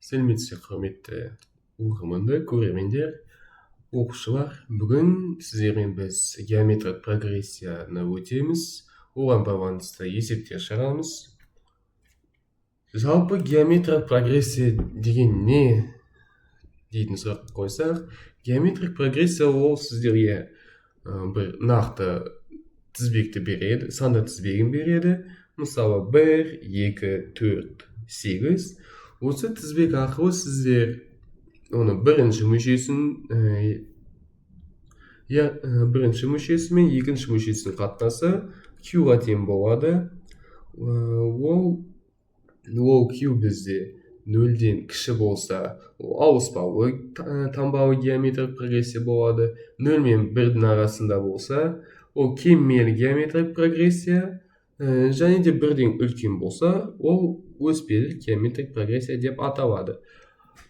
Сәлеметсіздер, құрметті оқырмандар, көрермендер, оқушылар. Бүгін сіздермен біз геометриялық прогрессияны өтеміз. Оған байланысты есептер шығарамыз. Жалпы геометриялық прогрессия деген не дейтін сұрақ қойсақ, геометриялық прогрессия ол сіздерге бір нақты тізбекті береді, санды тізбегін береді. Мысалы 1, 2, 4, 8. Осы тізбек арқылы сіздер оны бірінші мүшесі мен екінші мүшесінің қатынасы Q-ға тең болады. Ол Q бізде 0-ден кіші болса, ауыспалы таңбалы геометриялық прогрессия болады. 0 мен 1-дің арасында болса, ол кеммелі геометриялық прогрессия. Және де 1-ден үлкен болса, ол өспелі геометриялық прогрессия деп аталады.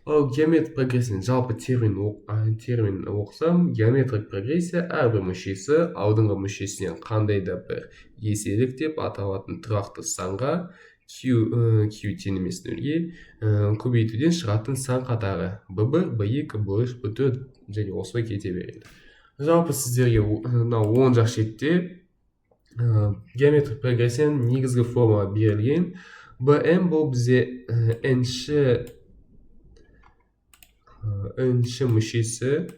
Ал геометриялық прогрессияның жалпы терминін оқысам, геометриялық прогрессия әрбір мүшесі алдыңғы мүшесінен қандай да бір еселік деп аталатын тұрақты санға Q тең емес 0-ге көбейтуден шығатын сан қатары B1, B2, B3, B4 және осылай кете береді. Жалпы сіздерге оң жақ шетте геометриялық прогрессияның негізгі формула берілген. Bm бұл бізде n-ші мүшесі,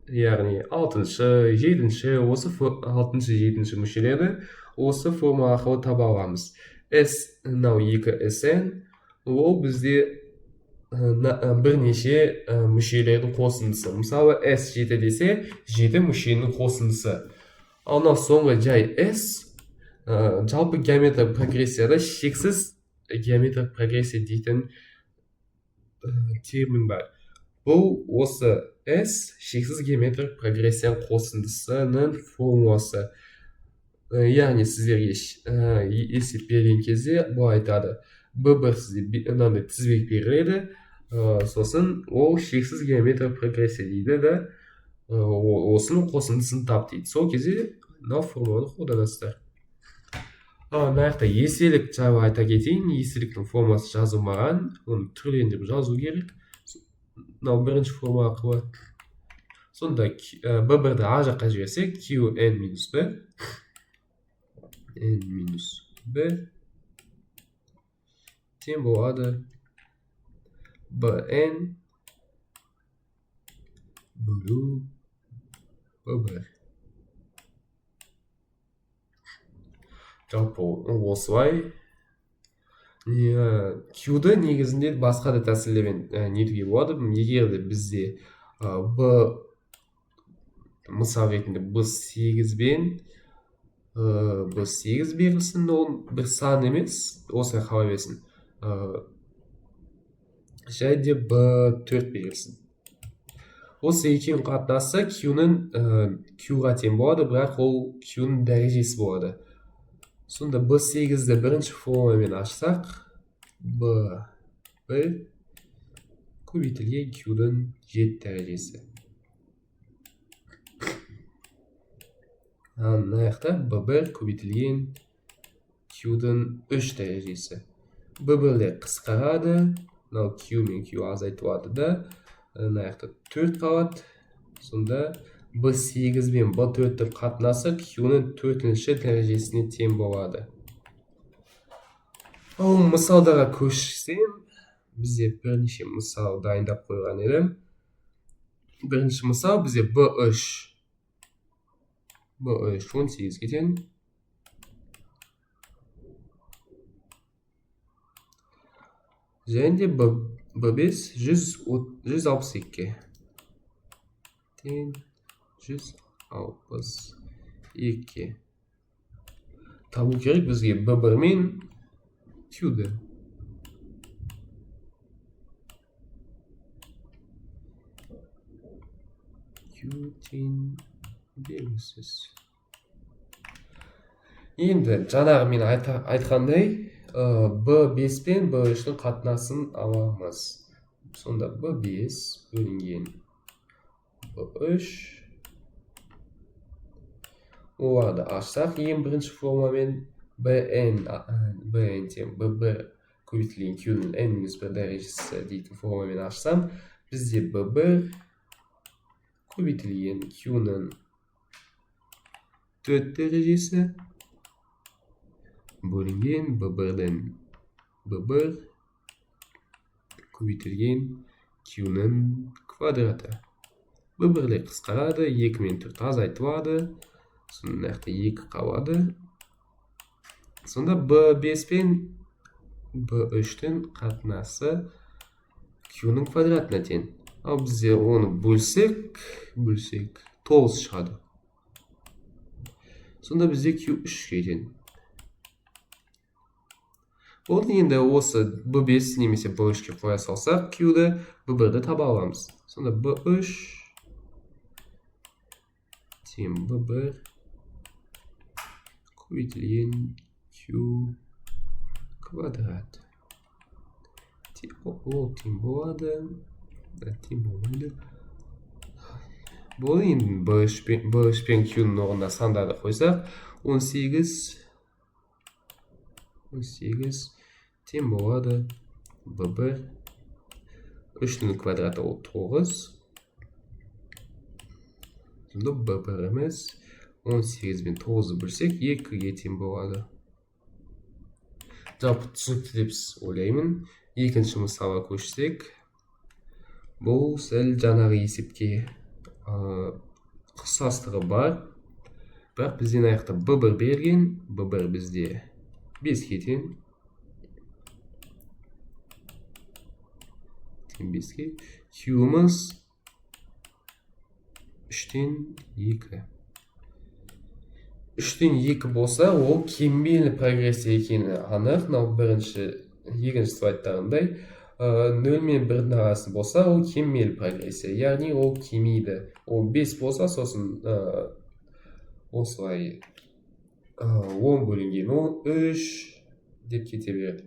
яғни 6-шы, 7-ші, осы 6-шы, 7-ші мүшелерді осы формула арқылы таба аламыз. S2Sn ол бізде бірнеше мүшелердің қосындысы. Мысалы, S7 десе, 7 мүшенің қосындысы. Ал соңғы жай S жалпы геометриялық прогрессияда шексіз геометриялық прогрессия дейтін термин бар. Бұл осы S шексіз геометриялық прогрессияның қосындысының формуласы. Яғни сіздерге есеп берген кезде бұл айтады. B1 сізде мынандай тізбек беріледі, сосын ол шексіз геометриялық прогрессия дейді да, осының қосындысын тап дейді. Сол кезде мынау формуланы қолданасыздар. Мына еселік жайлы айта кетейін. Еселіктің формуласы жазылмаған, оны түрлендіріп жазу керек. Мынау бірінші формула арқылы. Сонда B1-ді а жаққа жіберсек, Qn-b n-b тең болады Bn бөлу B1. Жалпы осылай. Q-ді негізінде басқа да тәсілдермен нетуге болады. Егер де бізде мысал ретінде B8 берілсін, ол бір сан емес, осылай қала берсін. Және де B4 берілсін. Осы екеуінің қатынасы Q-ға тең болады, бірақ ол Q-ның дәрежесі болады. Сонда B8-ді бірінші формуламен ашсақ, B1 көбейтілген Q-дің 7 дәрежесі. Мынаяқта B1 көбейтілген Q-дің 3 дәрежесі. B1-лер қысқарады, Q мен Q азайтылады да, мынаяқта 4 қалады. Сонда B8 мен B4-дің қатынасы Q-ның 4-ші дәрежесіне тең болады. Ал мысалдарға көшсем, бізде бірнеше мысал дайындап қойған едім. Бірінші мысал бізде B3 18-ге тең. Және де B5 162-ге тең 162-ге. Табу керек бізге B1 мен Q-ді. Q тең белгісіз. Енді жаңағы мен айтқандай, B5 пен B3-дің қатынасын аламыз. Сонда B5 бөлінген B3. Оларды ашсақ, ең бірінші формуламен Bn тең B1 көбейтілген Q'нің n-1 дәрежесі дейтін формамен ашсам, бізде B1 көбейтілген Q'нің 4 дәрежесі бөлінген B1-ден B1 көбейтілген Q'нің квадраты. B1-лер қысқарады, 2 мен 4 азайтылады, сонда 2 қалады. Сонда B5 пен B3-тің қатынасы Q'нің квадратына тең. Ал бізде оны бөлсек 9 шығады. Сонда бізде Q3-ге тең. Болды, енді осы B5 немесе B3-ге қоя салсақ, Q'ді B1-ді таба аламыз. Сонда B3 тең B1 көбейтілген Q квадрат. Ол тең болады. Тең болмайды. Болды, енді B3 пен Q'нің орнына сандарды қойсақ, 18 тең болады B1. 3-нің квадраты ол 9. Сонда B1-іміз 18 мен 9-ды бөлсек, 2-ге тең болады. Жалпы түсінікті деп ойлаймын. Екінші мысалға көшсек, бұл сәл жаңағы есепке ұқсастығы бар. Бірақ бізден аяқта B1 берген, B1 бізде 5-ге тең. 5-ге. Q'мыз 3-тен 2. 3-тен 2 болса, ол кембелі прогрессия екені анық. Екінші слайдтарындай 0 мен 1-дің арасы болса, ол кембелі прогрессия. Яғни ол кемейді. Ол 5 болса, сосын осылай 10 бөлінген 3 деп кете береді.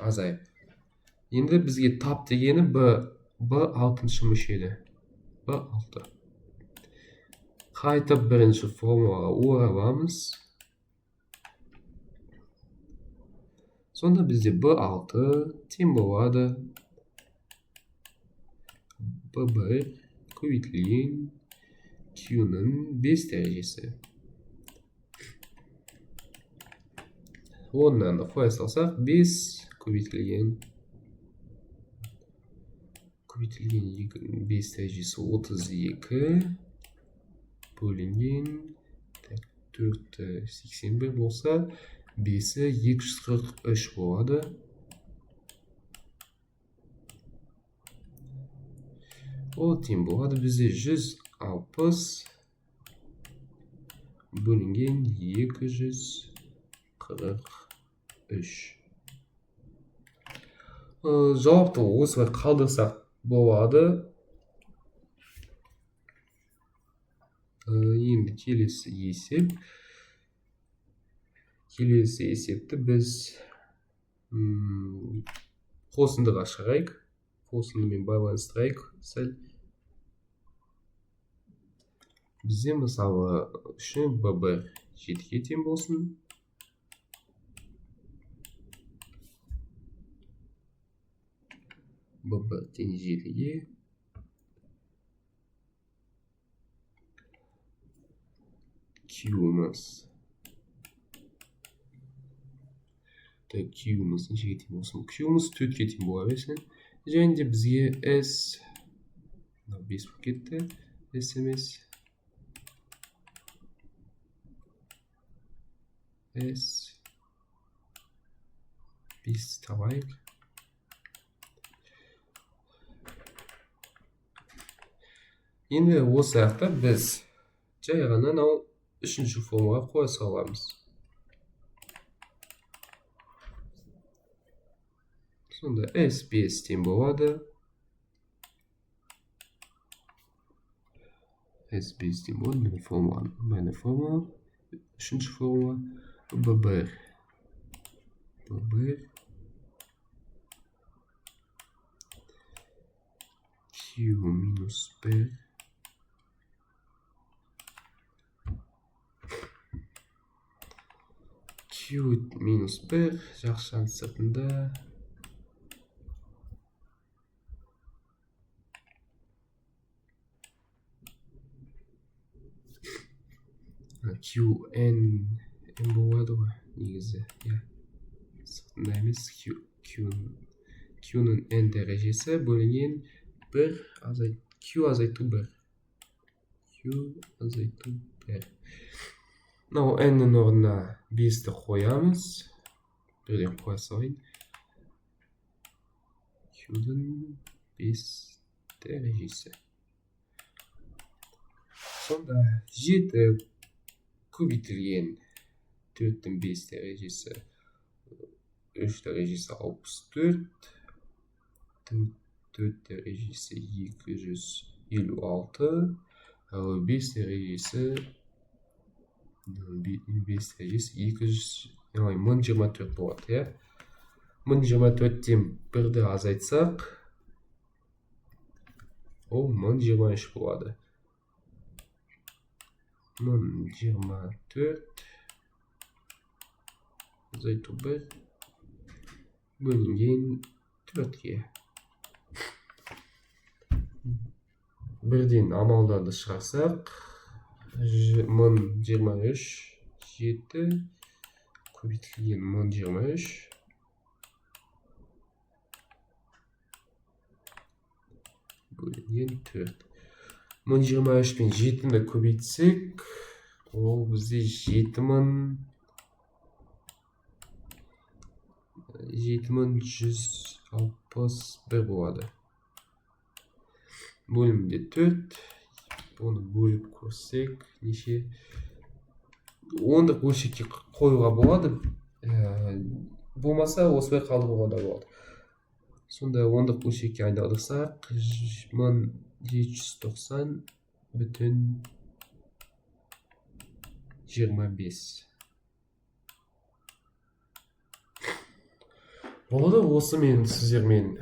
Азайып. Енді бізге тап дегені B6-шы мүшелі. B6. Қайтып бірінші формулаға ораламыз. Сонда бізде B6 тең болады B1 көбейтілген Q'нің 5 дәрежесі. Оннан қоя салсақ, 5 көбейтілген 5 дәрежесі 32 бөлінген 4 81 болса, 5-і 243 болады. Ол тең болады бізде 160 бөлінген 243. Жауапты осылай қалдырсақ болады. Енді келесі есепті біз қосындыға шығайық. Қосындымен байланыстырайық сәл. Бізде мысалы үшін B1 7-ге тең болсын. B1 тең 7-ге. Q'мыз нешеге тең болсын? Q'мыз 4-ге тең бола берсін. Және де бізге S 5 болып кетті. S емес. S 5 табайық. Енді осы аяқта біз жай ғана үшінші формулаға қоя саламыз. Сонда S5 тең болады. S5 тең болады. Мына формула. Үшінші формула B1 Q минус 1 Q минус 1 жақшаның сыртында qn bo'ladi ғой негізі. Сыртында емес, q'ның n дәрежесі бөлінген 1 q азайту 1. q азайту 1. Мынау n-нің орнына 5-ті қоямыз. Бірден қоя салайын. q'дің 5 дәрежесі. Сонда 7 көбейтілген 4-тің 5 дәрежесі 3 дәрежесі 64, 4 дәрежесі 256, 5 дәрежесі 1024 болады. 1024-тен 1-ді азайтсақ, ол 1023 болады. 1024 азайту 1 бөлінген 4-ге. Бірден амалдарды шығарсақ, 1023, 7 көбейтілген 1023 бөлінген 4. 1023 пен 7-ні көбейтсек, ол бізде 7161 болады. Бөлімде 4. Оны бөліп көрсек, неше? 10-дық бөлшекке қоюға болады. Болмаса, осылай қалдыруға да болады. Сонда 10-дық бөлшекке айналдырсақ, 1790,25. Болды, осы мен сіздермен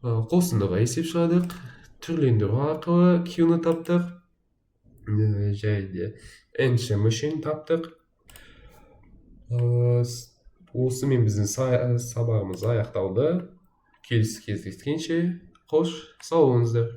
қосындыға есеп шығардық. Түрлендіру арқылы Q-ны таптық. Және де n-ші мөлшерін таптық. Осымен біздің сабағымыз аяқталды. Келесі кездескенше қош, сау болыңыздар.